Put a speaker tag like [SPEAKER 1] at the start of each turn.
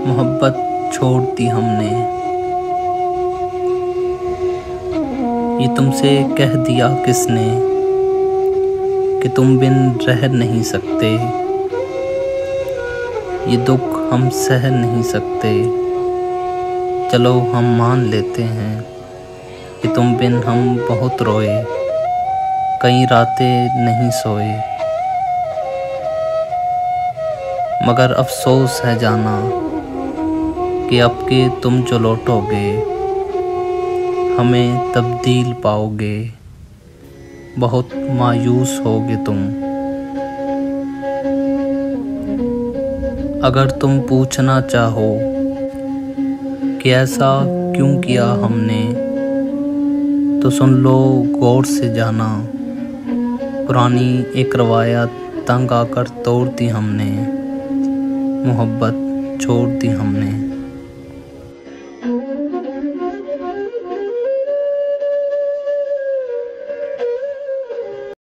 [SPEAKER 1] मोहब्बत छोड़ दी हमने। ये तुमसे कह दिया किसने कि तुम बिन रह नहीं सकते। ये दुख हम सह नहीं सकते। चलो हम मान लेते हैं कि तुम बिन हम बहुत रोए, कई रातें नहीं सोए। मगर अफसोस है जाना कि अब के तुम जो लौटोगे, हमें तब्दील पाओगे, बहुत मायूस होगे तुम। अगर तुम पूछना चाहो कि ऐसा क्यों किया हमने, तो सुन लो गौर से जाना, पुरानी एक रवायत तंग आकर तोड़ दी हमने, मोहब्बत छोड़ दी हमने।